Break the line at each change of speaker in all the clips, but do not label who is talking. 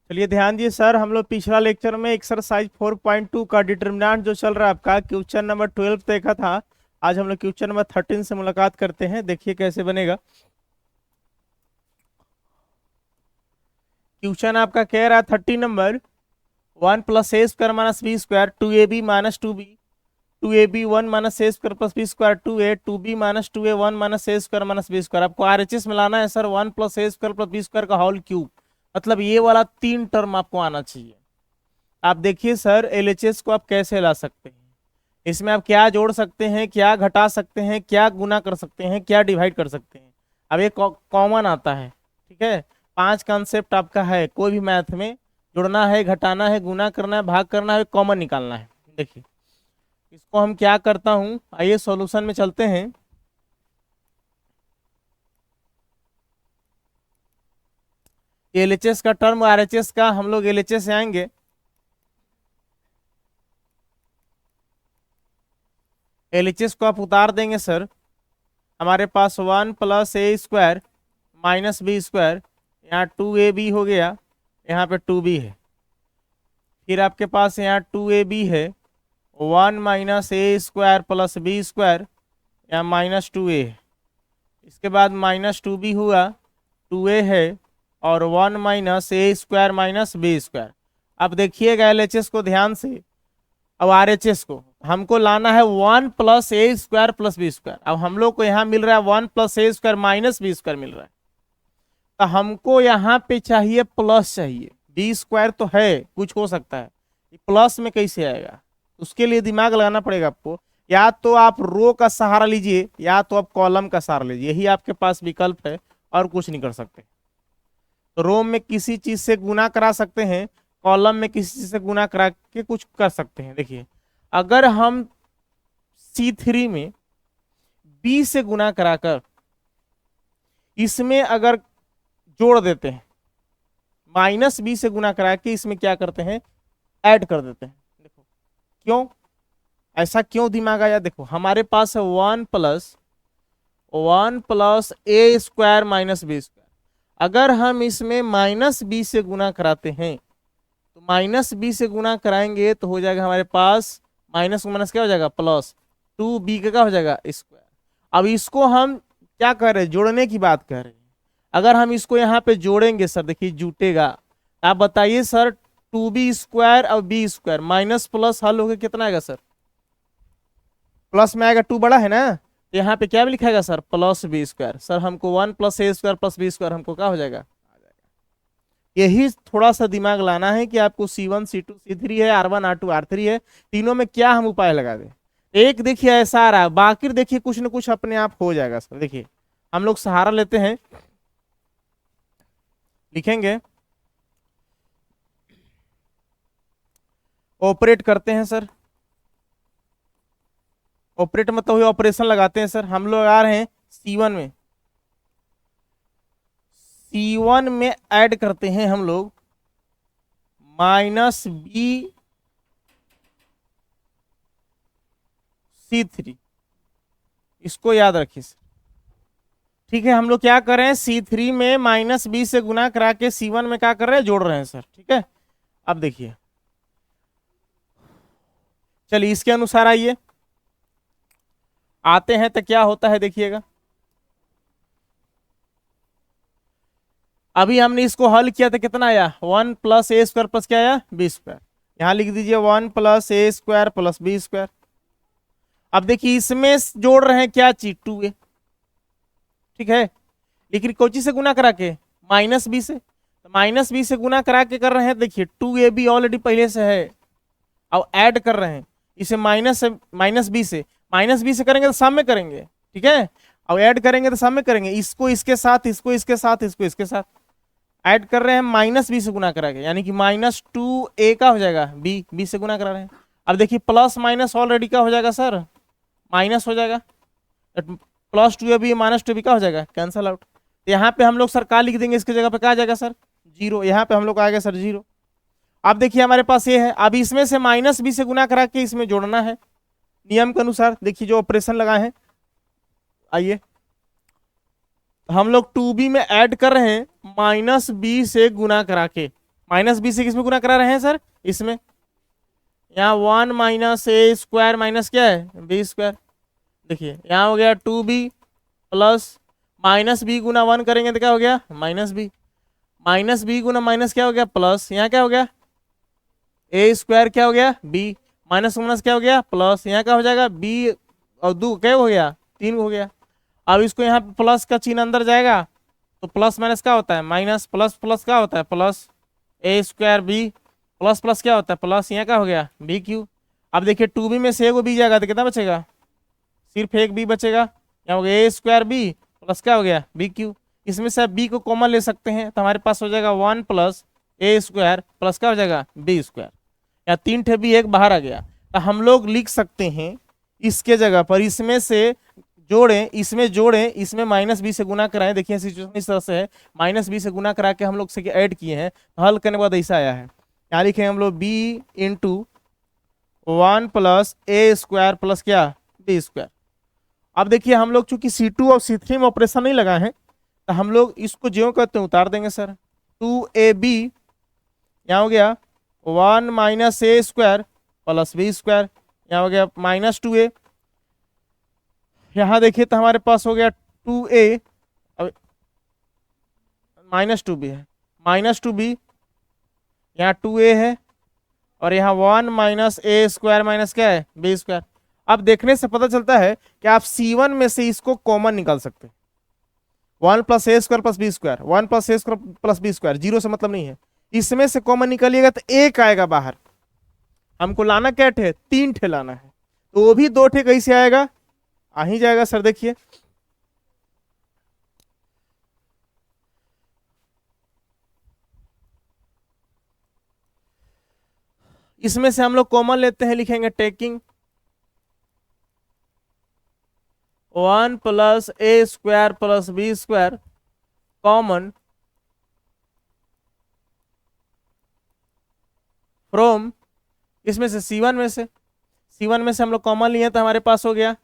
चलिए ध्यान दिए सर, हम लोग पिछला लेक्चर में एक्सरसाइज 4.2 का डिटर्मिनेंट जो चल रहा है आपका क्वेश्चन नंबर 12 देखा था। आज हम लोग क्वेश्चन नंबर 13 से मुलाकात करते हैं, देखिए कैसे बनेगा। क्वेश्चन आपका कह रहा है 30 number, 1 plus A square minus B square 2ab minus 2b 2ab 1 minus a square plus B square 2a 2b minus 2a 1 minus a square minus B square. आपको आरएचएस में लाना है सर, 1 प्लस ए square plus B square का whole cube, मतलब ये वाला 3 term आपको आना चाहिए। आप देखिए सर, एलएचएस को आप कैसे ला सकते हैं, इसमें आप क्या जोड़ सकते हैं, क्या घटा सकते हैं, क्या गुना कर सकते हैं, क्या डिवाइड कर सकते हैं। अब ये कॉमन आता है, ठीक है। 5 कॉन्सेप्ट आपका है, कोई भी मैथ में जोड़ना है, घटाना है, गुना करना है, भाग करना है, कॉमन निकालना है। देखिए इसको हम क्या करता हूं, आइए सॉल्यूशन में चलते हैं। एलएचएस का टर्म आरएचएस का, हम लोग एलएचएस से आएंगे। एलएचएस को आप उतार देंगे सर, हमारे पास 1 प्लस ए स्क्वायर माइनस बी स्क्वायर, यहाँ 2ab हो गया, यहाँ पे 2b है। फिर आपके पास यहाँ 2ab है, 1 minus a square plus B square, यहाँ माइनस 2a है। इसके बाद माइनस 2b हुआ, 2a है, और 1 minus a square minus B square. अब देखिएगा एलएचएस को ध्यान से। अब आरएचएस को हमको लाना है 1 प्लस ए स्क्वायर प्लस बी स्क्वायर। अब हम लोग को यहाँ मिल रहा है 1 प्लस ए स्क्वायर माइनस बी स्क्वायर मिल रहा है, तो हमको यहाँ पे चाहिए प्लस, चाहिए बी स्क्वायर तो है, कुछ हो सकता है, प्लस में कैसे आएगा, उसके लिए दिमाग लगाना पड़ेगा आपको। या तो आप रो का सहारा लीजिए, या तो आप कॉलम का सहारा लीजिए, यही आपके पास विकल्प है, और कुछ नहीं कर सकते। तो रो में किसी चीज से गुना करा सकते हैं, कॉलम में किसी चीज से गुना करा के कुछ कर सकते हैं। देखिए अगर हम C3 में B से गुना कराकर इसमें अगर जोड़ देते हैं, माइनस बी से गुना करा के इसमें क्या करते हैं, ऐड कर देते हैं। देखो क्यों, ऐसा क्यों दिमाग आया, देखो हमारे पास है 1 प्लस ए स्क्वायर माइनस बी स्क्वायर। अगर हम इसमें माइनस बी से गुना कराते हैं, तो माइनस बी से गुना कराएंगे तो हो जाएगा हमारे पास माइनस माइनस क्या हो जाएगा, प्लस 2b का क्या हो जाएगा, स्क्वायर। अब इसको हम क्या कर रहे हैं, जोड़ने की बात कर रहे हैं। अगर हम इसको यहाँ पे जोड़ेंगे सर, देखिए जुटेगा। आप बताइए सर, 2b स्क्वायर और बी स्क्वायर माइनस प्लस हल होकर कितना आएगा सर, प्लस में आएगा, 2 बड़ा है ना, तो यहाँ पे क्या भी लिखाएगा sir, plus B square. Sir हमको 1 प्लस ए स्क्वायर प्लस बी स्क्वायर हमको क्या हो जाएगा, यही थोड़ा सा दिमाग लाना है कि आपको C1 C2 C3 है, R1 R2 R3 है, तीनों में क्या हम उपाय लगा दें। एक देखिए ऐसा आ रहा है, बाकी देखिए कुछ ना कुछ अपने आप हो जाएगा सर। देखिए हम लोग सहारा लेते हैं, लिखेंगे, ऑपरेट करते हैं सर। ऑपरेट मतलब ऑपरेशन लगाते हैं सर। हम लोग आ रहे हैं C1 में, C1 में ऐड करते हैं हम लोग माइनस बी C3, इसको याद रखिए सर, ठीक है। हम लोग क्या कर रहे हैं, C3 में माइनस बी से गुना करा के C1 में क्या कर रहे हैं, जोड़ रहे हैं सर, ठीक है। अब देखिए, चलिए इसके अनुसार आइए, आते हैं तो क्या होता है देखिएगा। अभी हमने इसको हल किया तो कितना आया, 1 प्लस ए स्क्वायर प्लस क्या आया, बी स्क्वायर। यहां लिख दीजिए 1 प्लस ए स्क्वायर प्लस बी स्क्वायर। अब देखिए इसमें जोड़ रहे हैं क्या चीज, 2a, ठीक है। लेकिन कोची से गुना करा के, माइनस बी से, तो माइनस बी से गुना करा के कर रहे हैं। देखिए 2ab ऑलरेडी पहले से है, अब ऐड कर रहे हैं इसे माइनस बी से करेंगे तो सम में करेंगे, ठीक है। अब ऐड करेंगे तो सम में करेंगे, इसको इसके साथ, इसको इसके साथ, इसको इसके साथ ऐड कर रहे हैं, माइनस बी से गुना करा के, यानी कि माइनस 2a का हो जाएगा, बी से गुना करा रहे हैं। अब देखिए प्लस माइनस ऑलरेडी का हो जाएगा सर, माइनस हो जाएगा, प्लस 2ab माइनस 2b का हो जाएगा, कैंसल आउट। यहाँ पे हम लोग सर का लिख देंगे, इसकी जगह पे क्या आ जाएगा सर, 0। यहाँ पे हम लोग आ गया सर 0। अब देखिए हमारे पास ये है, अब इसमें से माइनस बी से गुना करा के इसमें जोड़ना है नियम के अनुसार। देखिए जो ऑपरेशन लगाए हैं, आइए हम लोग 2b में ऐड कर रहे हैं माइनस बी से गुना करा के, माइनस बी से किसमें गुना करा रहे हैं सर, इसमें। यहाँ 1 माइनस ए स्क्वायर माइनस क्या है बी स्क्वायर। देखिए यहाँ हो गया 2b प्लस माइनस बी गुना 1 करेंगे तो क्या हो गया माइनस बी, माइनस बी गुना माइनस क्या हो गया प्लस, यहाँ क्या हो गया ए स्क्वायर क्या हो गया बी, माइनस माइनस क्या हो गया प्लस, यहाँ क्या हो जाएगा बी और 2 क्या हो गया 3 हो गया। अब इसको यहाँ पे प्लस का चिन्ह अंदर जाएगा तो प्लस माइनस क्या होता है माइनस, प्लस प्लस क्या होता है प्लस, ए स्क्वायर बी प्लस प्लस क्या होता है प्लस, यहाँ क्या हो गया बी क्यू। अब देखिए 2b में से एगो बी जाएगा तो कितना बचेगा, सिर्फ एक बी बचेगा। यहाँ हो गया ए स्क्वायर बी प्लस क्या हो गया बी क्यू। इसमें से आप बी को कॉमन ले सकते हैं तो हमारे पास हो जाएगा 1 प्लस ए स्क्वायर प्लस क्या हो जाएगा बी स्क्वायर। या 3 ठे बी एक बाहर आ गया तो हम लोग लिख सकते हैं इसके जगह पर इसमें से जोड़ें इसमें माइनस बी से गुना कराएं। देखिए सिचुएशन इस तरह से है, माइनस बी से गुना करा के हम लोग से ऐड किए हैं तो हल करने के बाद ऐसा आया है। यहाँ लिखे हम लोग बी इंटू 1 प्लस ए स्क्वायर प्लस क्या बी स्क्वायर। अब देखिए हम लोग चूंकि C2 और C3 में ऑपरेशन नहीं लगा है तो हम लोग इसको ज्यों कहते हैं उतार देंगे सर। 2ab यहाँ हो गया 1 minus a square plus B square, यहाँ हो गया माइनस 2a। यहाँ देखिए तो हमारे पास हो गया 2a, अब माइनस 2b है, माइनस 2b, यहाँ 2a है और यहाँ 1 माइनस ए स्क्वायर माइनस क्या है बी स्क्वायर। अब देखने से पता चलता है कि आप C1 में से इसको कॉमन निकाल सकते हैं। 1 प्लस ए square plus B square, 1 plus ए square plus B square, zero से मतलब नहीं है। इसमें से कॉमन निकालिएगा तो एक आएगा बाहर। हमको लाना क्या ठे 3 ठे लाना है तो वो भी 2 ठे कैसे आएगा, आ ही जाएगा सर। देखिए इसमें से हम लोग कॉमन लेते हैं, लिखेंगे taking 1 plus A square plus B square common from, इसमें से C1 में से हम लोग कॉमन लिए तो हमारे पास हो गया।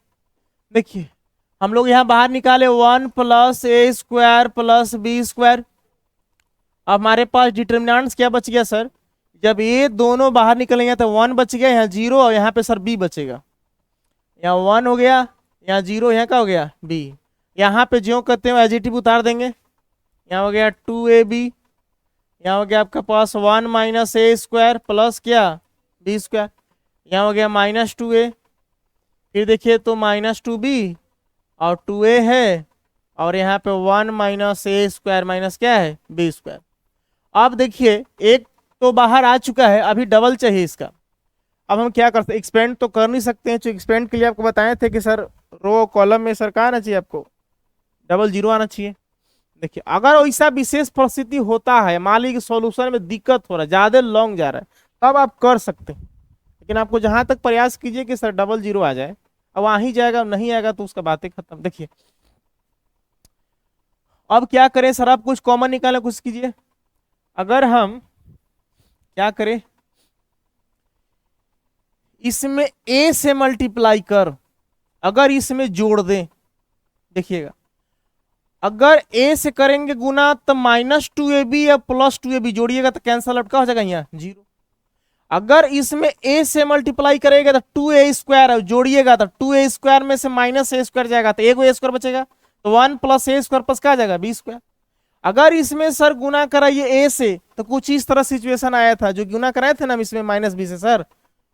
देखिए हम लोग यहां बाहर निकाले 1 प्लस ए स्क्वायर प्लस बी स्क्वायर। अब हमारे पास डिटर्मिनेंट्स क्या बच गया सर, जब ये दोनों बाहर निकलेंगे तो 1 बच गया, यहाँ 0 और यहाँ पे सर b बचेगा। यहाँ 1 हो गया, यहाँ 0, यहाँ क्या हो गया b। यहाँ पे ज्यों कहते हैं एडिटिव उतार देंगे। यहाँ हो गया 2ab, यहाँ हो गया आपके पास 1 माइनस ए स्क्वायर प्लस क्या बी स्क्वायर, यहाँ हो गया माइनस 2a, फिर देखिए तो माइनस 2b और 2a है और यहाँ पे 1 माइनस ए स्क्वायर माइनस क्या है बी स्क्वायर। अब देखिए एक तो बाहर आ चुका है, अभी डबल चाहिए इसका। अब हम क्या करते हैं, एक्सपेंड तो कर नहीं सकते हैं, जो एक्सपेंड के लिए आपको बताए थे कि सर रो कॉलम में सर कहाँ आना चाहिए आपको डबल जीरो आना चाहिए। देखिए अगर वैसा विशेष परिस्थिति होता है, मान लीजिए सॉल्यूशन में दिक्कत हो रहा है, ज़्यादा लॉन्ग जा रहा है, तब आप कर सकते हैं। लेकिन आपको जहां तक प्रयास कीजिए कि सर डबल जीरो आ जाए, अब आ ही जाएगा, नहीं आएगा तो उसका बातें खत्म। देखिए अब क्या करें सर, आप कुछ कॉमन निकालने कुछ कीजिए। अगर हम क्या करें, इसमें a से मल्टीप्लाई कर अगर इसमें जोड़ दें, देखिएगा अगर a से करेंगे गुना तो माइनस 2ab या प्लस 2ab जोड़िएगा तो कैंसल आउट का हो जाएगा यहाँ 0। अगर इसमें a से मल्टीप्लाई करेगा तो 2a स्क्वायर जोड़िएगा तो 2a स्क्वायर में से माइनस a स्क्वायर जाएगा तो एगो a स्क्वायर बचेगा, तो 1 प्लस a स्क्वायर प्लस क्या जाएगा b स्क्वायर। अगर इसमें सर गुना कराइए a से तो कुछ इस तरह सिचुएशन आया था, जो गुना कराए थे ना हम इसमें माइनस b से सर,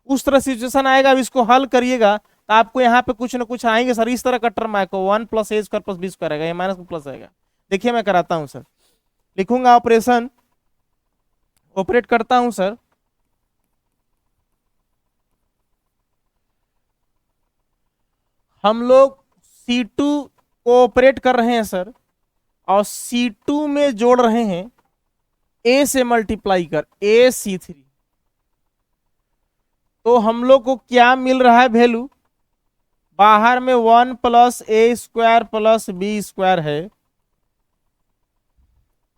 उस तरह सिचुएशन आएगा। अब इसको हल करिएगा तो आपको यहाँ पे कुछ ना कुछ आएंगे सर, इस तरह का टर्म आएगा 1 प्लस ए स्क्वायर प्लस बी स्क्वायर आएगा, ये माइनस प्लस आएगा। देखिए मैं कराता हूँ सर, लिखूंगा ऑपरेशन, ऑपरेट करता हूँ सर। हम लोग C2 को ऑपरेट कर रहे हैं सर और C2 में जोड़ रहे हैं a से मल्टीप्लाई कर AC3, तो हम लोग को क्या मिल रहा है वैल्यू, बाहर में 1 प्लस ए स्क्वायर प्लस बी स्क्वायर है।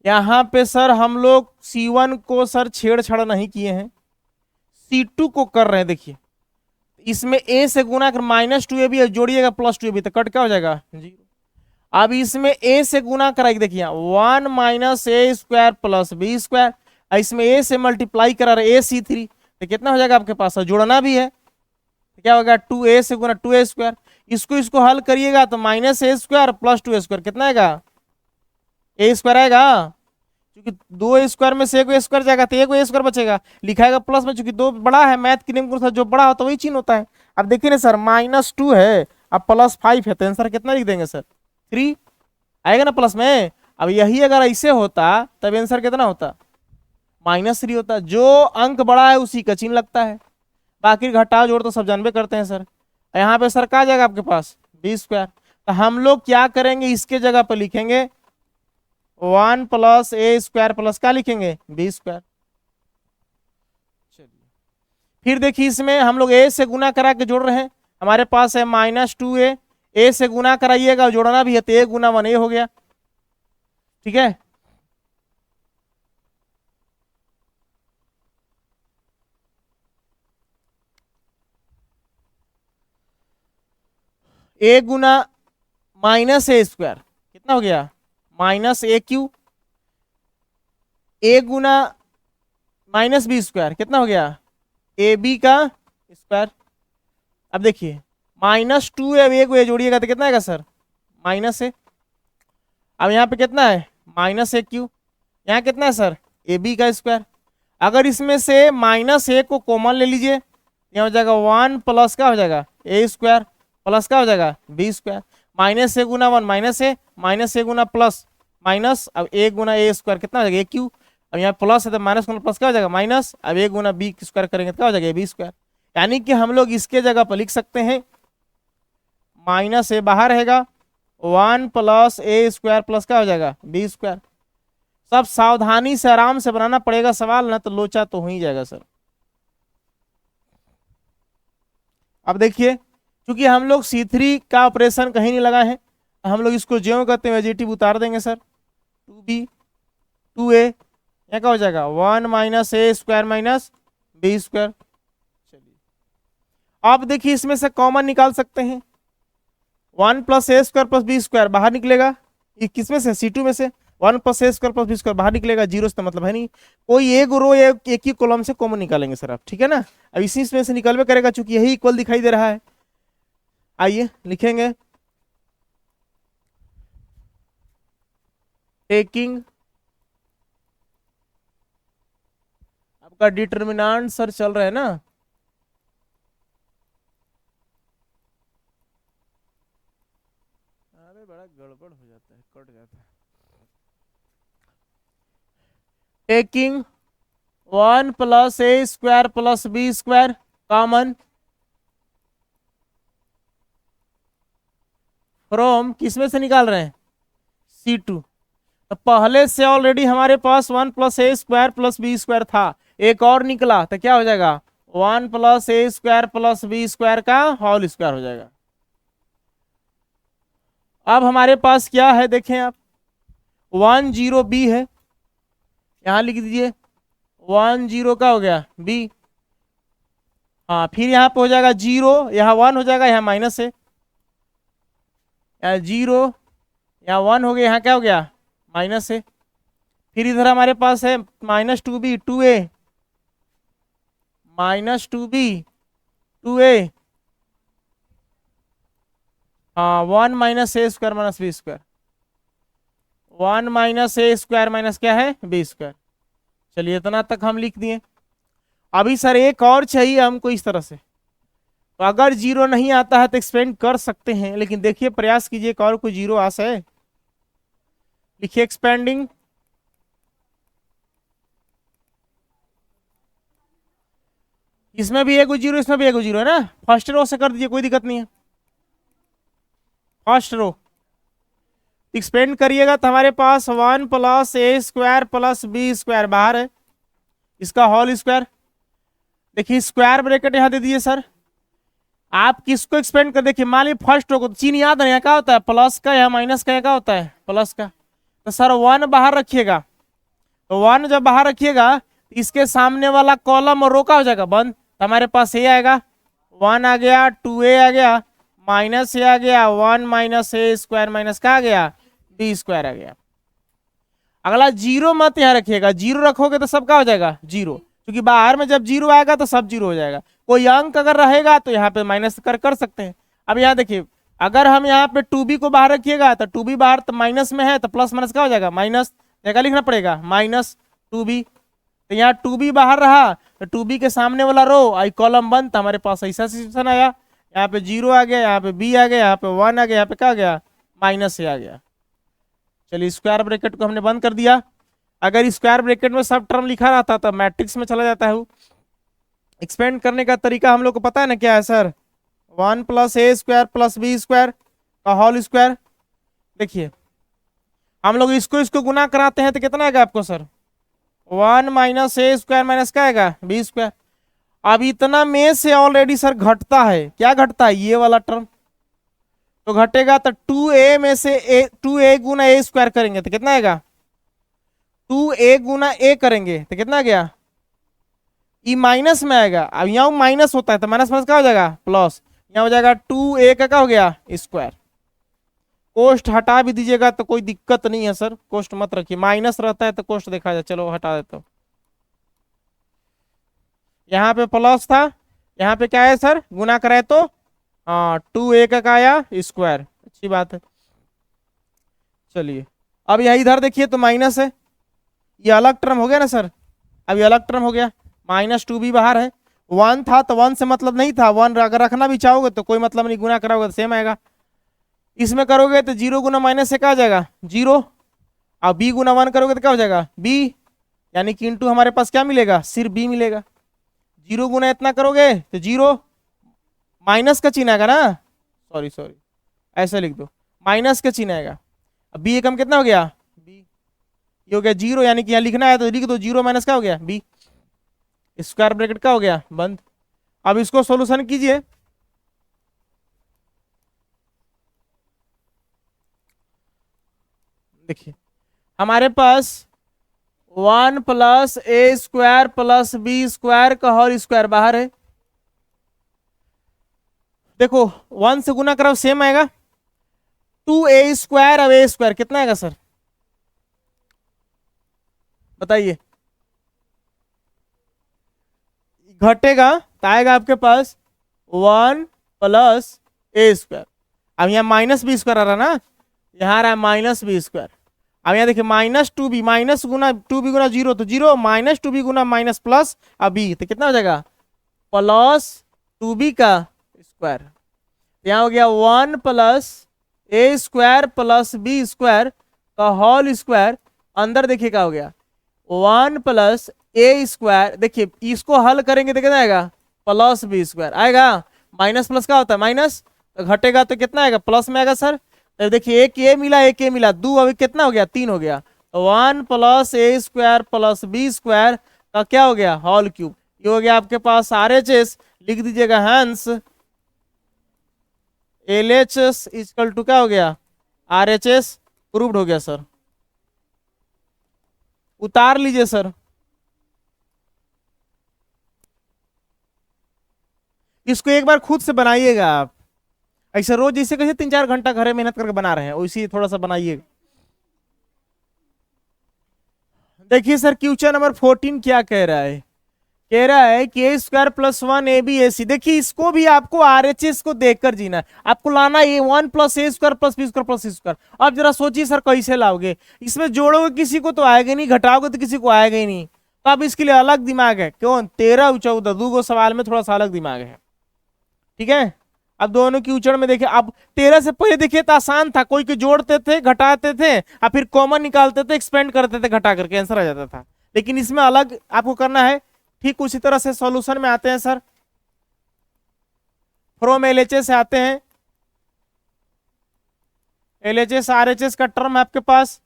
यहां पे सर हम लोग C1 को सर छेड़छाड़ नहीं किए हैं, C2 को कर रहे हैं। देखिए इसमें a से गुना कर माइनस 2ab जोड़िएगा प्लस 2ab तो कट क्या हो जाएगा 0। अब इसमें a से गुना कराइए, देखिए 1 minus a square plus B square इसमें ए से मल्टीप्लाई करा रहे AC3, तो कितना हो जाएगा आपके पास, जोड़ना भी है तो क्या होगा 2a से गुना 2a स्क्वायर। इसको इसको हल करिएगा तो -a square plus 2a square कितना आएगा, a स्क्वायर आएगा, क्योंकि 2a स्क्वायर में से एक a स्क्वायर जाएगा तो एक a स्क्वायर बचेगा, लिखाएगा प्लस में, चूंकि 2 बड़ा है, मैथ के नियम के अनुसार जो बड़ा होता है वही चिन्ह होता है। अब देखिए ना सर, -2 है अब +5 है, तो आंसर कितना लिख देंगे सर, 3 आएगा ना प्लस में। अब यही अगर ऐसे होता तब आंसर कितना होता, -3 होता। जो अंक बड़ा है उसी का चिन्ह लगता है, बाकी घटाव जोड़ तो सब जानबे करते हैं सर। यहाँ पे सर क्या जाएगा आपके पास b स्क्वायर, तो हम लोग क्या करेंगे, इसके जगह पर लिखेंगे 1 + a स्क्वायर प्लस क्या लिखेंगे b स्क्वायर। चलिए फिर देखिए, इसमें हम लोग a से गुना करा के जोड़ रहे हैं, हमारे पास है -2a, a से गुना कराइएगा और जोड़ना भी है तो a गुना 1a हो गया, ठीक है। a गुना -a स्क्वायर कितना हो गया, -aq, a Guna -b square कितना हो गया, ab का स्क्वायर। अब देखिए -2 अब एक जोड़िएगा तो कितना आएगा सर, -a। अब यहाँ पे कितना है -aq, यहाँ कितना है सर ab का स्क्वायर। अगर इसमें से -a को कॉमन ले लीजिए, यहाँ हो जाएगा 1 प्लस क्या हो जाएगा a स्क्वायर प्लस क्या हो जाएगा b square, -a Guna 1 -a Guna plus minus, अब a गुना a स्क्वायर कितना हो जाएगा aq। अब यहाँ प्लस है तो माइनस गुना प्लस क्या हो जाएगा माइनस, अब a गुना b स्क्वायर करेंगे तो क्या हो जाएगा b स्क्वायर। यानी कि हम लोग इसके जगह पर लिख सकते हैं -a बाहर रहेगा, 1 + a स्क्वायर प्लस क्या हो जाएगा b स्क्वायर। सब सावधानी से आराम से बनाना पड़ेगा सवाल, ना तो लोचा तो हो ही जाएगा सर। अब देखिए, क्योंकि हम लोग C3 का ऑपरेशन कहीं नहीं लगा है, हम लोग इसको ज्यों करते हैं एडिटिव उतार देंगे सर, 2b 2a, यहाँ क्या हो जाएगा 1 - a square minus b square. चलिए आप देखिए, इसमें से कॉमन निकाल सकते हैं, 1 + a square plus b square बाहर निकलेगा, ये किसमें से C2 में से, 1 + a square plus b square बाहर निकलेगा, जीरो से तो मतलब है नहीं, कोई एक रो एक ही कॉलम से कॉमन निकालेंगे सर आप, ठीक है ना। अब इसी में से निकलवे करेगा, चूंकि यही इक्वल दिखाई दे रहा है। आइए लिखेंगे, टेकिंग आपका डिटर्मिनेंट सर चल रहा है ना, अरे बड़ा गड़बड़ हो जाता है, कट जाता है। Taking 1 + a square plus b square common from, किसमें से निकाल रहे हैं C2। तो पहले से ऑलरेडी हमारे पास 1 + a square plus b square था, एक और निकला तो क्या हो जाएगा 1 + a square plus b square का होल स्क्वायर हो जाएगा। अब हमारे पास क्या है देखें आप, 1 0 b है, यहां लिख दीजिए 1 0 का हो गया b, हाँ फिर यहाँ पे हो जाएगा 0, यहाँ 1 हो जाएगा, यहाँ माइनस है, यहाँ 0 यहाँ 1 हो गया, यहाँ क्या हो गया माइनस है। फिर इधर हमारे पास है -2b 2a, -2b 2a, हाँ 1 - a square minus b square, 1 - a square minus क्या है b स्क्वायर। चलिए इतना तक हम लिख दिए। अभी सर एक और चाहिए हमको इस तरह से, तो अगर 0 नहीं आता है तो एक्सपेंड कर सकते हैं, लेकिन देखिए प्रयास कीजिए एक और कोई 0 आ है, लिखिए एक्सपेंडिंग, इसमें भी एक 0 इसमें भी एक 0 है ना, फर्स्ट रो से कर दीजिए कोई दिक्कत नहीं है, फर्स्ट रो एक्सपेंड करिएगा तो हमारे पास 1 + a square plus b square बाहर है, इसका होल स्क्वायर। देखिए स्क्वायर ब्रैकेट यहाँ दे दीजिए सर, आप किसको एक्सपेंड कर, देखिए मान लीजिए फर्स्ट रो को चिन्ह याद है, यहाँ क्या होता है प्लस का, यहाँ माइनस का, यहाँ क्या होता है प्लस का, तो सर 1 बाहर रखिएगा, तो 1 जब बाहर रखिएगा तो इसके सामने वाला कॉलम और रो का हो जाएगा बंद, तो हमारे पास ये आएगा 1 आ गया, 2a आ गया, माइनस a आ गया, 1 - a स्क्वायर माइनस का आ गया b स्क्वायर आ गया। अगला जीरो मत यहाँ रखिएगा, जीरो रखोगे तो सब क्या हो जाएगा जीरो, क्योंकि बाहर में जब जीरो आएगा तो सब जीरो हो जाएगा। कोई अंक अगर रहेगा तो यहाँ पे माइनस कर सकते हैं। अब यहाँ देखिए, अगर हम यहाँ पे 2b को बाहर रखिएगा तो 2b बाहर तो माइनस में है, तो प्लस माइनस क्या हो जाएगा माइनस, क्या लिखना पड़ेगा माइनस 2b। तो यहाँ 2b बाहर रहा तो 2b के सामने वाला रो आई कॉलम बंद, तो हमारे पास ऐसा सिचुएशन आया, यहाँ पे जीरो आ गया, यहाँ पे b आ गया, यहाँ पे 1 आ गया, यहाँ पे क्या आ गया माइनस से आ गया। चलिए स्क्वायर ब्रैकेट को हमने बंद कर दिया। अगर स्क्वायर ब्रैकेट में सब टर्म लिखा रहता तो मैट्रिक्स में चला जाता है। एक्सपेंड करने का तरीका हम लोग को पता है ना क्या है सर, 1 + a² + b² का होल स्क्वायर। देखिए हम लोग इसको गुना कराते हैं तो कितना आएगा आपको सर, 1 - a² माइनस क्या आएगा b²। अब इतना में से ऑलरेडी सर घटता है, क्या घटता है ये वाला टर्म, तो घटेगा तो 2a में से 2a गुना a² करेंगे तो कितना आएगा, 2a गुना a करेंगे तो कितना आ गया, ई माइनस में आएगा। अब यहाँ माइनस होता है तो माइनस माइनस क्या हो जाएगा प्लस, यहाँ हो जाएगा 2a का क्या हो गया स्क्वायर। कोष्ट हटा भी दीजिएगा तो कोई दिक्कत नहीं है सर, कोष्ट मत रखिए, माइनस रहता है तो कोष्ट देखा जाए। चलो हटा देता हूँ, यहाँ पे प्लस था, यहाँ पे क्या है सर गुना कराए तो हाँ 2a का आया स्क्वायर, अच्छी बात है। चलिए अब यहाँ इधर देखिए तो माइनस है, ये अलग टर्म हो गया ना सर, अब ये अलग टर्म हो गया, -2b बाहर है, 1 था तो 1 से मतलब नहीं था, 1 अगर रखना भी चाहोगे तो कोई मतलब नहीं, गुना कराओगे तो सेम आएगा। इसमें करोगे तो 0 गुना माइनस से क्या आ जाएगा 0, अब b गुना 1 करोगे तो क्या हो जाएगा b, यानी कि इंटू हमारे पास क्या मिलेगा सिर्फ b मिलेगा। 0 गुना इतना करोगे तो 0, माइनस का चिन्ह आएगा ना, सॉरी ऐसे लिख दो, माइनस का चिन्ह आएगा। अब b एकम कितना हो गया b, ये हो गया 0, यानी कि यहाँ लिखना है तो लिख दो 0 माइनस क्या हो गया b, स्क्वायर ब्रैकेट क्या हो गया बंद। अब इसको सॉल्यूशन कीजिए, देखिए हमारे पास 1 + a² + b² का होल स्क्वायर बाहर है। देखो 1 से गुना करो सेम आएगा, 2a² अब a² कितना आएगा सर बताइए, घटेगा तो आएगा आपके पास 1 + a²। अब यहाँ -b² आ रहा ना, यहाँ आ रहा है -b²। अब यहाँ देखिए -2b, माइनस गुना 2b गुना 0 तो 0, -2b गुना माइनस प्लस अब b तो कितना हो जाएगा +2b का स्क्वायर। यहाँ हो गया 1 + a² + b² का होल स्क्वायर। अंदर देखिए क्या हो गया 1 + a², देखिए इसको हल करेंगे तो कितना आएगा +b² आएगा, माइनस प्लस क्या होता है माइनस, तो घटेगा तो कितना आएगा प्लस में आएगा सर। तो देखिए एक a मिला एक a मिला, 2 अभी कितना हो गया 3 हो गया, तो 1 + a² + b² का क्या हो गया होल क्यूब। ये हो गया आपके पास RHS, लिख दीजिएगा हैंस LHS इक्वल टू क्या हो गया RHS, प्रूव्ड हो गया सर। उतार लीजिए सर, इसको एक बार खुद से बनाइएगा आप, ऐसे रोज जैसे कैसे 3-4 घंटा घरे मेहनत करके बना रहे हैं वैसे थोड़ा सा बनाइएगा। देखिए सर क्वेश्चन नंबर 14 क्या कह रहा है, कह रहा है कि a² + 1 ab/ac। देखिए इसको भी आपको RHS को देखकर जीना है, आपको लाना है 1 + a² + b² + c²। अब जरा सोचिए सर कैसे लाओगे, इसमें जोड़ोगे किसी को तो आएगा नहीं, घटाओगे तो किसी को आएगा ही नहीं, तो अब इसके लिए अलग दिमाग है, क्यों 13 - 14 2 सवाल में थोड़ा सा अलग दिमाग है, ठीक है। अब दोनों की उचड़ में देखिए, अब 13 से पहले देखिए तो आसान था, कोई को जोड़ते थे घटाते थे और फिर कॉमन निकालते थे एक्सपेंड करते थे घटा करके आंसर आ जाता था, लेकिन इसमें अलग आपको करना है। ठीक उसी तरह से सॉल्यूशन में आते हैं सर, फ्रॉम LHS से आते हैं, LHS RHS का टर्म है आपके पास,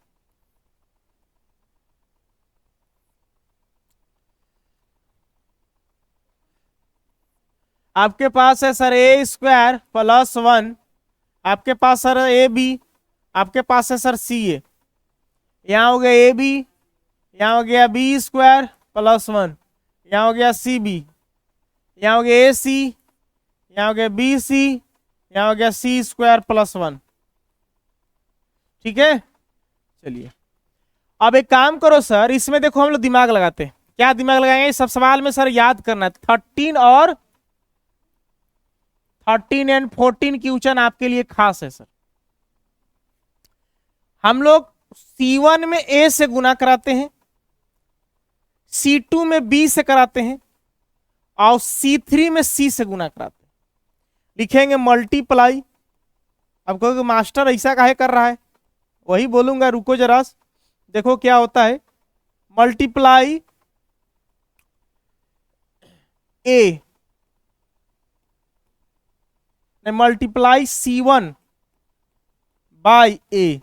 आपके पास है सर a² + 1, आपके पास सर ab, आपके पास है सर ca, यहाँ हो गया ab, यहाँ हो गया b² + 1, यहाँ हो गया cb, यहाँ हो गया ac, यहाँ हो गया bc, यहाँ हो गया c² + 1, ठीक है। चलिए अब एक काम करो सर, इसमें देखो हम लोग दिमाग लगाते हैं। क्या दिमाग लगाएंगे सब सवाल में सर? याद करना है 13 एंड 14 क्वेश्चन आपके लिए खास है सर। हम लोग C1 में A से गुना कराते हैं, C2 में B से कराते हैं, और C3 में C से गुना कराते हैं। लिखेंगे मल्टीप्लाई। अब कहोगे मास्टर ऐसा काहे कर रहा है? वही बोलूंगा, रुको जरा, देखो क्या होता है। Multiply A, multiply C1 by A,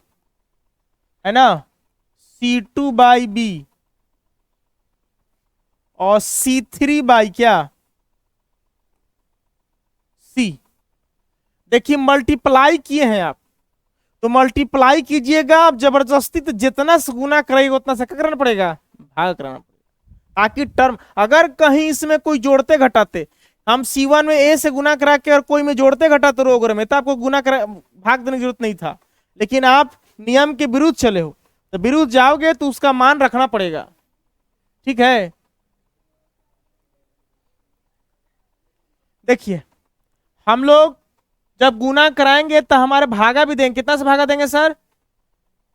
है ना, C2 बाई B, और C3 बाई क्या, C। देखिए मल्टीप्लाई किए हैं आप, तो मल्टीप्लाई कीजिएगा आप जबरदस्ती, तो जितना से गुना करेगा उतना से क्या करना पड़ेगा, भाग करना पड़ेगा, ताकि टर्म अगर कहीं इसमें कोई जोड़ते घटाते, हम C1 में A से गुना करा के और कोई में जोड़ते घटाते रोगर में, तो आपको गुना करा भाग देने की जरूरत नहीं था। लेकिन आप नियम के विरुद्ध चले हो, तो विरुद्ध जाओगे तो उसका मान रखना पड़ेगा, ठीक है। देखिए हम लोग जब गुना कराएंगे तो हमारे भागा भी देंगे, कितना से भागा देंगे सर,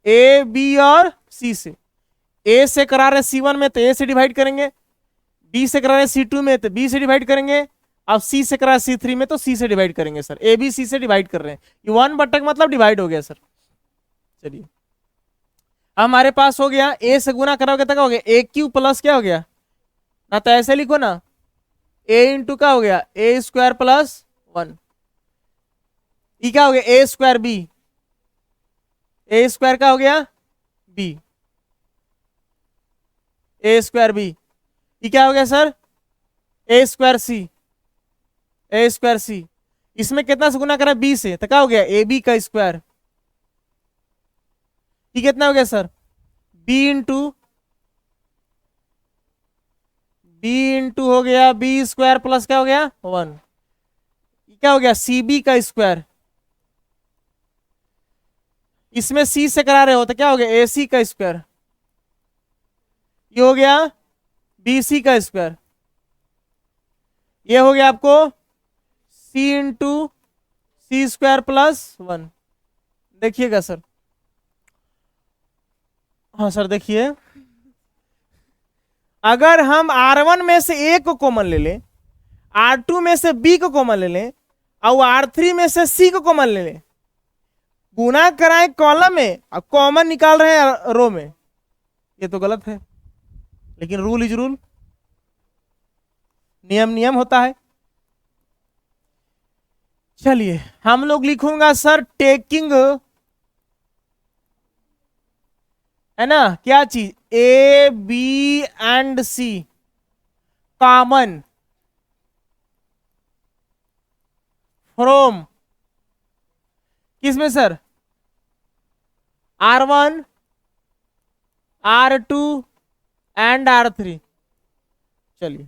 A B और C से। A से करा रहे C1 में तो A से डिवाइड करेंगे, B से करा रहे C2 में तो B से डिवाइड करेंगे, अब C से करा C3 में तो C से डिवाइड करेंगे सर। A B C से डिवाइड कर रहे हैं, ये 1/, मतलब डिवाइड हो गया सर। चलिए हमारे पास हो गया, A से गुना कराओगे तो क्या हो गया, AQ प्लस क्या हो गया ना, तो ऐसे लिखो ना, A इंटू क्या हो गया, A² प्लस 1, ये क्या हो गया, A² B, A² का हो गया B, A² B, ये क्या हो गया sir, A² C, A² C। इसमें कितना से गुना करा, B से, तो क्या हो गया, AB का स्क्वायर। ये कितना हो गया सर, B इंटू हो गया B² प्लस क्या हो गया 1, ये क्या हो गया, CB का स्क्वायर। इसमें C से करा रहे हो तो क्या हो गया, AC का स्क्वायर। ये हो गया BC का स्क्वायर। ये हो गया आपको C इंटू C² प्लस 1। देखिएगा सर, हाँ सर देखिए, अगर हम R1 में से A को कॉमन ले लें, R2 में से B को कॉमन ले लें, और R3 में से C को कॉमन ले लें, गुना कराएं कॉलम में और कॉमन निकाल रहे हैं रो में, ये तो गलत है। लेकिन रूल इज रूल, नियम नियम होता है। चलिए हम लोग लिखूंगा सर टेकिंग, है ना, क्या चीज, A B and C common from किसमें sir, R1 R2 and R3। चलिए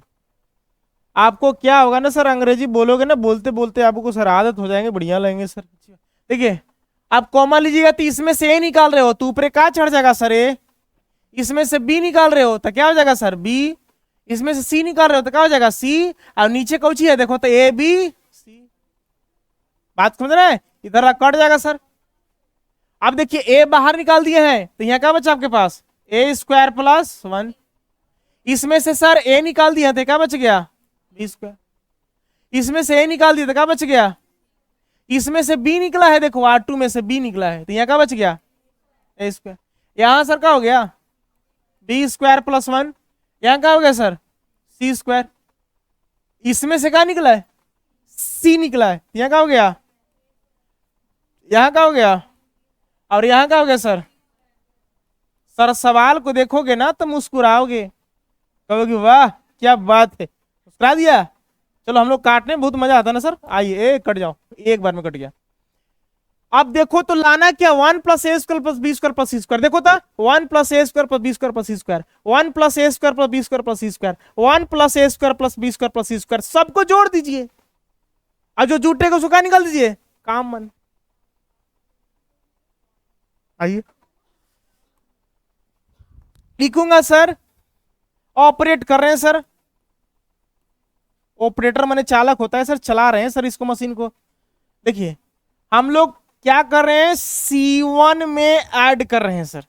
आपको क्या होगा ना सर, अंग्रेजी बोलोगे ना, बोलते बोलते आपको सर आदत हो जाएंगे, बढ़िया लगेंगे सर। देखिए आप कॉमा लीजिएगा तो इसमें से A निकाल रहे हो तो ऊपर क्या चढ़ जाएगा सर, A। इसमें से B निकाल रहे हो तो क्या हो जाएगा सर, B। इसमें से C निकाल रहे हो तो क्या हो जाएगा, C। और नीचे कौन सी है देखो तो A B C। बात समझ रहे हैं, इधर कट जाएगा सर। अब देखिए A बाहर निकाल दिए हैं तो यहाँ क्या बचा आपके पास, A² प्लस 1। इसमें से सर A निकाल दिया तो क्या बच गया, B²। इसमें से A निकाल दिया तो क्या बच गया, इसमें से B निकला है, देखो R2 में से B निकला है तो यहाँ क्या बच गया, A²। यहां सर क्या हो गया, B² प्लस 1। यहाँ क्या हो गया सर, C²। इसमें से क्या निकला है, C निकला है, यहाँ क्या हो गया, यहाँ क्या हो गया, और यहाँ क्या हो गया सर। सर सवाल को देखोगे ना तो मुस्कुराओगे, कहोगे वाह क्या बात है, मुस्कुरा दिया। चलो हम लोग काटने में बहुत मजा आता है ना सर, आइए कट जाओ, एक बार में कट गया। अब देखो तो लाना क्या, 1 + A² + B² + C²। देखो तो 1 + A² + B² + C², 1 + A² + B² + C², 1 + A² + B² + C², सबको जोड़ दीजिए और जो जुटेगा उसको क्या निकाल दीजिए, काम मन। आइए लिखूंगा सर, ऑपरेट कर रहे हैं सर, ऑपरेटर माने चालक होता है सर, चला रहे हैं सर इसको, मशीन को। देखिए हम लोग क्या कर रहे हैं, C1 में ऐड कर रहे हैं सर,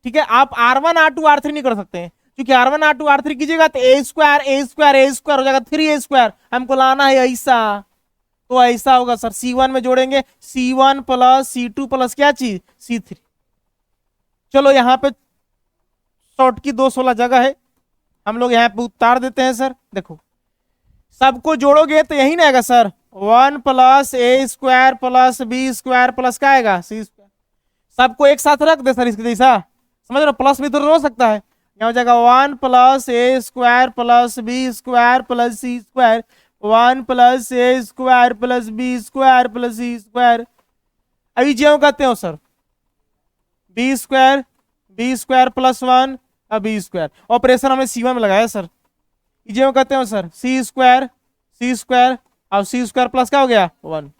ठीक है। आप R1 R2 R3 नहीं कर सकते हैं, क्योंकि R1 R2 R3 कीजिएगा तो a square A square A square हो जाएगा, 3a स्क्वायर, हमको लाना है ऐसा, तो ऐसा होगा सर। C1 में जोड़ेंगे C1 प्लस C2 प्लस क्या चीज C3। चलो यहाँ पे शॉर्ट की 216 जगह है, हम लोग यहाँ पे उतार देते हैं सर। देखो सबको जोड़ोगे तो यही ना आएगा सर, 1 प्लस ए square plus B square plus क्या आएगा C स्क्वायर। सबको एक साथ रख दे सर इसके जैसा, समझ रहे हो, प्लस भी तो हो सकता है। यहाँ हो जाएगा 1 प्लस ए square plus B square plus C square, 1 plus ए square plus B square plus C square. अभी ज्यो कहते हो सर, बी स्क्वायर प्लस 1 अब बी स्क्वायर, ऑपरेशन हमने C1 में लगाया सर। ज्यो कहते हो सर सी स्क्वायर और C स्क्वायर प्लस क्या हो गया 1।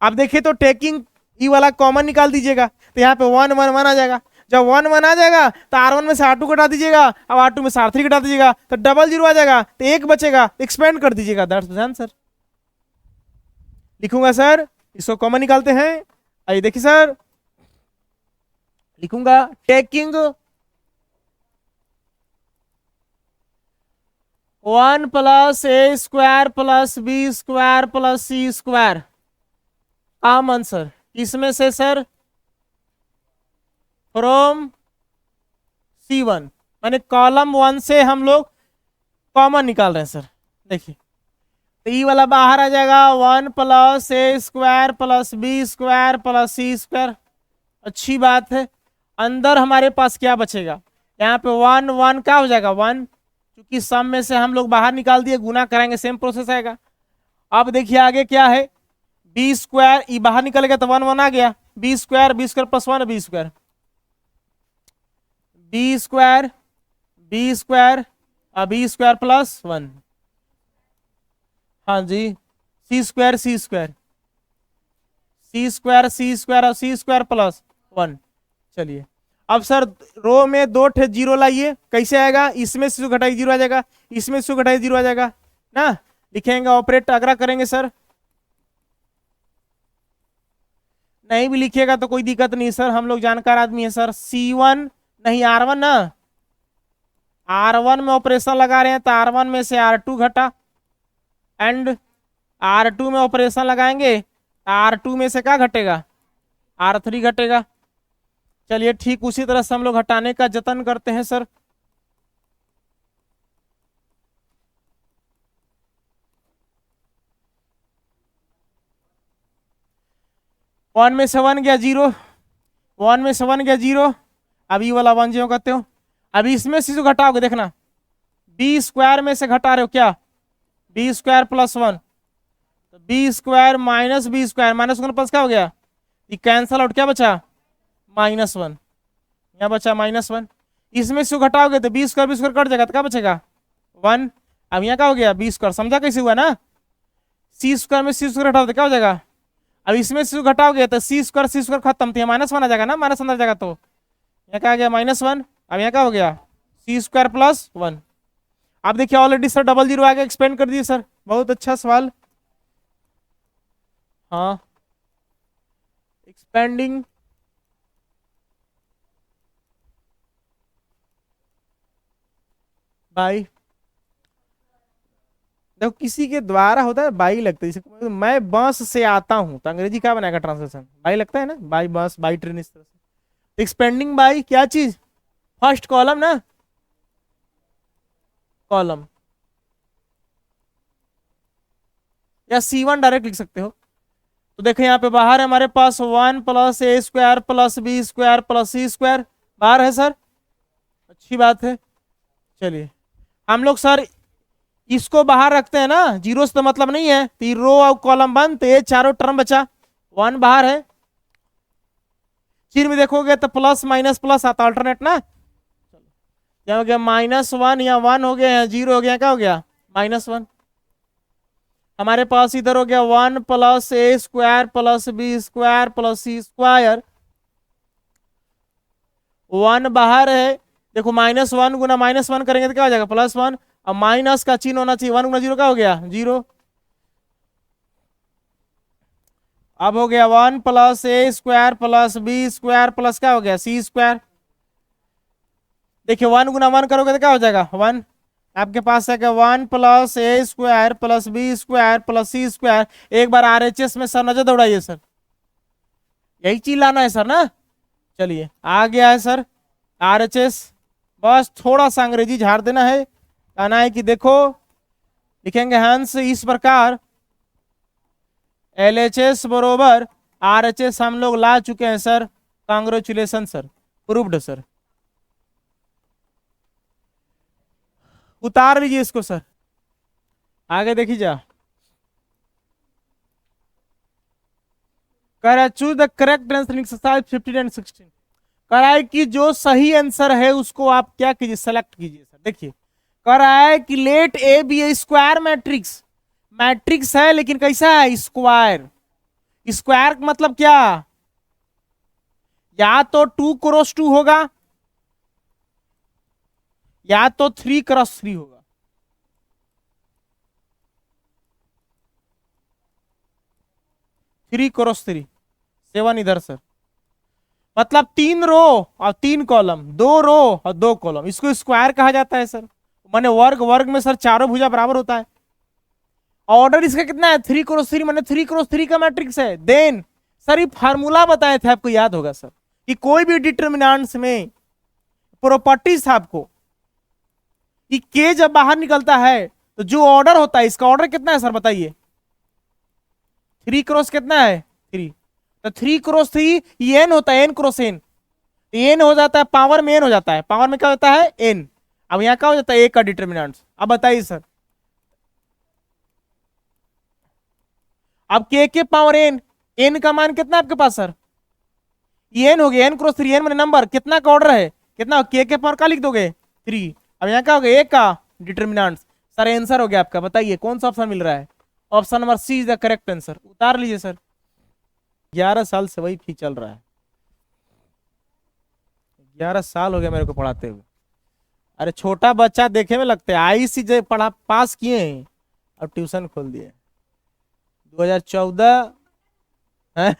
अब देखिए तो टेकिंग ई वाला कॉमन निकाल दीजिएगा, तो यहाँ पे 1 1 1 आ जाएगा। जब 1 1 आ जाएगा तो R1 में से R2 घटा दीजिएगा, अब R2 में से R3 घटा दीजिएगा, तो डबल जीरो आ जाएगा, तो एक बचेगा, एक्सपेंड कर दीजिएगा, दैट्स द आंसर। लिखूंगा सर, इसको कॉमन निकालते हैं। आइए देखिए सर, लिखूंगा टेकिंग 1 प्लस ए square plus B square plus C square common sir, इसमें से सर फ्रॉम C1 माने कॉलम 1 से हम लोग कॉमन निकाल रहे हैं सर। देखिए तो ई वाला बाहर आ जाएगा, 1 प्लस ए square plus B square plus C square. अच्छी बात है, अंदर हमारे पास क्या बचेगा, यहाँ पे 1 1 क्या हो जाएगा 1, क्योंकि सम में से हम लोग बाहर निकाल दिए, गुना कराएंगे सेम प्रोसेस आएगा। अब देखिए आगे क्या है, बी स्क्वायर, ई बाहर निकल गया तो 1 1 आ गया, B square plus 1 B square और बी स्क्वायर प्लस 1, हाँ जी C स्क्वायर और C स्क्वायर प्लस 1। चलिए अब सर रो में 2 ठे जीरो लाइए, कैसे आएगा, इसमें से घटाई जीरो आ जाएगा, इसमें से घटाई जीरो आ जाएगा ना। लिखेंगे ऑपरेट अगला करेंगे सर, नहीं भी लिखिएगा तो कोई दिक्कत नहीं सर, हम लोग जानकार आदमी है सर। C1 नहीं R1 ना, R1 में ऑपरेशन लगा रहे हैं तो R1 में से R2 घटा, एंड R2 में ऑपरेशन लगाएंगे R2 में से क्या घटेगा R3 घटेगा। चलिए ठीक उसी तरह से हम लोग हटाने का जतन करते हैं सर। वन में से 1 गया 0, 1 में से 1 गया 0, अब ये वाला 1 0 कहते हो। अभी इसमें से जो घटाओगे देखना, बी स्क्वायर में से घटा रहे हो क्या, बी स्क्वायर प्लस 1, तो B square minus B square, minus 1 plus क्या हो गया, ये कैंसल आउट, क्या बचा -1, यहाँ बचा -1। इसमें से घटाओगे तो बी स्क्वायर कट जाएगा, तो क्या बचेगा 1। अब यहाँ क्या हो गया बी स्क्वायर, समझा कैसे हुआ ना, C स्क्वायर में C स्क्वायर घटाओ तो क्या हो जाएगा, अब इसमें से घटाओगे तो C स्क्वायर खत्म, तो -1 आ जाएगा ना, माइनस अंदर जाएगा, तो यहाँ क्या आ गया -1। अब यहाँ क्या हो गया C स्क्वायर प्लस 1। अब देखिए ऑलरेडी सर डबल जीरो आगे एक्सपेंड कर दिए सर, बहुत अच्छा सवाल। हाँ एक्सपेंडिंग बाई, देखो किसी के द्वारा होता है बाई लगता है, जैसे मैं बस से आता हूं तो अंग्रेजी क्या बनाएगा ट्रांसलेशन, बाई लगता है ना, बाई बस बाई ट्रेन, इस तरह से। एक्सपेंडिंग बाई क्या चीज, फर्स्ट कॉलम ना, कॉलम, या C1 डायरेक्ट लिख सकते हो। तो देखो यहाँ पे बाहर है हमारे पास 1 प्लस ए square plus B square plus C square, बाहर है सर, अच्छी बात है। चलिए हम लोग सर इसको बाहर रखते हैं ना, जीरो से तो मतलब नहीं है, तो रो और कॉलम बंद, तो ये चारों टर्म बचा, 1 बाहर है, चिन्ह में देखोगे तो प्लस माइनस प्लस आता अल्टरनेट ना, क्या हो गया -1, या 1 हो गया, या 0 हो गया, क्या हो गया -1। हमारे पास इधर हो गया 1 प्लस ए square plus B square plus C square, 1 बाहर है, देखो -1 गुना -1 करेंगे तो क्या हो जाएगा +1, अब माइनस का चिन्ह होना चाहिए, 1 गुना 0 क्या हो गया 0। अब हो गया 1 + a² + b² प्लस क्या हो गया c²। देखिए 1 गुना 1 करोगे तो क्या हो जाएगा 1। आपके पास है क्या 1 + a² + b² + c²। एक बार RHS में सर नजर दौड़ाइए सर, यही चीज लाना है सर ना। चलिए आ गया है सर RHS, बस थोड़ा सा अंग्रेजी झाड़ देना है। कहना है कि देखो लिखेंगे हंस इस प्रकार LHS बरोबर RHS हम लोग ला चुके हैं sir, congratulation sir, proved sir. उतार लीजिए इसको सर, आगे देखिए जा। कह रहा है choose the correct answer in exercise 15 and 16। कह रहा है कि जो सही आंसर है उसको आप क्या कीजिए सेलेक्ट कीजिए सर। देखिए कह रहा है कि let A B A square matrix, matrix है लेकिन कैसा है स्क्वायर। स्क्वायर मतलब क्या, या तो 2x2 होगा या तो 3x3 होगा। 3x3 7 इधर सर, मतलब 3 रो और 3 कॉलम, 2 रो और 2 कॉलम, इसको स्क्वायर कहा जाता है सर। माने वर्ग, वर्ग में सर चारों भुजा बराबर होता है। ऑर्डर इसका कितना है 3x3, माने 3x3 का मैट्रिक्स है। देन सर ये फार्मूला बताए थे आपको याद होगा सर कि कोई भी डिटर्मिनेंट्स में प्रॉपर्टीज था आपको कि के जब बाहर निकलता है तो जो ऑर्डर होता है, इसका ऑर्डर कितना है सर बताइए 3x कितना है 3, तो 3x3 एन होता है, n×n, एन हो जाता है पावर में, एन हो जाता है पावर में क्या होता है एन। अब यहां क्या हो जाता है ए का डिटर्मिनेंट्स। अब बताइए सर, अब के पावर एन, एन का मान कितना आपके पास सर एन हो गया, n×3, एन मैंने नंबर, कितना का ऑर्डर है कितना, के पावर का लिख दोगे 3। अब यहाँ क्या हो गया ए का डिटर्मिनेंट्स। सर आंसर हो गया आपका, बताइए कौन सा ऑप्शन मिल रहा है, option number C is the correct answer. उतार लीजिए सर, 11 साल से वही फी चल रहा है, 11 साल हो गया मेरे को पढ़ाते हुए। अरे छोटा बच्चा देखे में लगता है, IC जो पढ़ा पास किए हैं अब ट्यूशन खोल दिए 2014 है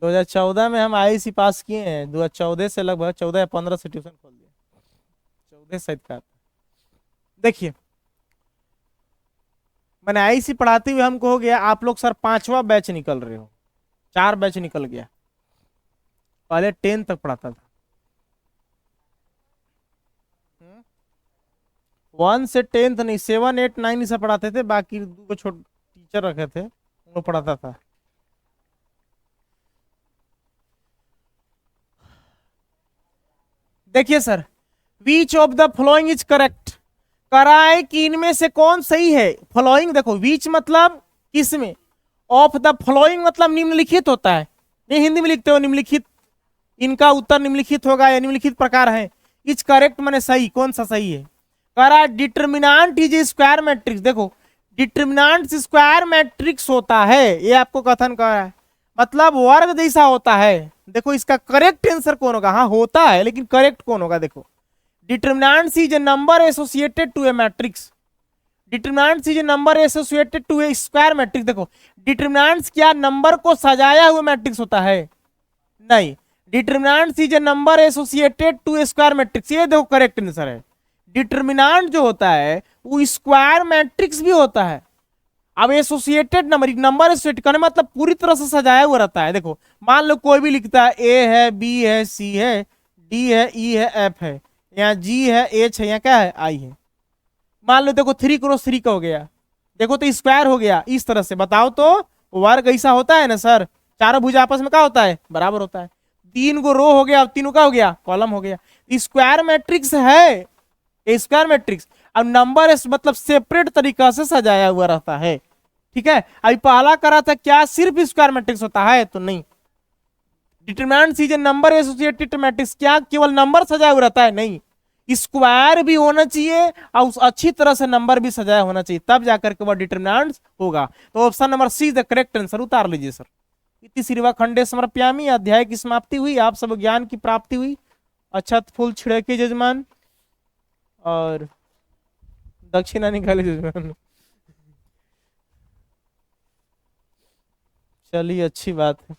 2014 में हम IC पास किए हैं, 2014 से लगभग 14 या 15 से ट्यूशन खोल दिया, 14 शायद का। देखिए मैंने IC पढ़ाते हुए हमको हो गया, आप लोग सर 5वां बैच निकल रहे हो, 4 बैच निकल गया, पहले 10 तक पढ़ाता था। 1 से 10th नहीं, 7 8 9 से पढ़ाते थे, बाकी 2 छोटे टीचर रखे थे वो पढ़ाता था। देखिए sir, which of the following is correct, कराए कि इनमें से कौन सही है। फॉलोइंग देखो, विच मतलब किसमें, ऑफ द फॉलोइंग मतलब निम्नलिखित होता है, नहीं हिंदी में लिखते हो निम्नलिखित, इनका उत्तर निम्नलिखित होगा या निम्नलिखित प्रकार है। इज करेक्ट माने सही, कौन सा सही है। करा डिटर्मिनेंट इज स्क्वायर मैट्रिक्स, देखो डिटर्मिनेंट स्क्वायर मैट्रिक्स होता है, ये आपको कथन कर रहा है, मतलब वर्ग जैसा होता है। देखो इसका करेक्ट आंसर कौन होगा, हाँ होता है लेकिन करेक्ट कौन होगा, देखो determinant is a number associated to a matrix, determinant is a number associated to a square matrix. देखो डिटर्मिनेंट्स क्या नंबर को सजाया हुआ मैट्रिक्स होता है, नहीं, determinant is a number associated to a square matrix, ये देखो करेक्ट आंसर है। डिटर्मिनेंट जो होता है वो स्क्वायर मैट्रिक्स भी होता है। अब एसोसिएटेड नंबर, नंबर एसोसिएटेड करने मतलब पूरी तरह से सजाया हुआ रहता है। देखो मान लो कोई भी लिखता है ए है, बी है, सी है, डी है, ई है, एफ है, यहाँ जी है, एच है, यहाँ क्या है आई है। मान लो देखो 3x3 का हो गया, देखो तो स्क्वायर हो गया इस तरह से, बताओ तो वर्ग ऐसा होता है ना सर, चारों भुजा आपस में क्या होता है बराबर होता है। 3 को रो हो गया, तीनों का हो गया कॉलम हो गया, स्क्वायर मैट्रिक्स है स्क्वायर मैट्रिक्स। अब नंबर मतलब सेपरेट तरीका से सजाया हुआ रहता है, ठीक है। अभी पहला करा था क्या सिर्फ स्क्वायर मैट्रिक्स होता है, तो नहीं, determinant is a number associated matrix, क्या केवल नंबर सजाया हुआ रहता है, नहीं, स्क्वायर भी होना चाहिए और अच्छी तरह से नंबर भी सजाया होना चाहिए, तब जाकर के वह डिटरमिनेंट होगा। तो option number see the correct answer, उतार लीजिए सर। इति श्रीवा खंडे समर्पयामि, अध्याय की समाप्ति हुई, आप सब ज्ञान की प्राप्ति हुई। अच्छा फूल छिड़के जजमान और दक्षिणा निकाले जजमान। चलिए अच्छी बात है।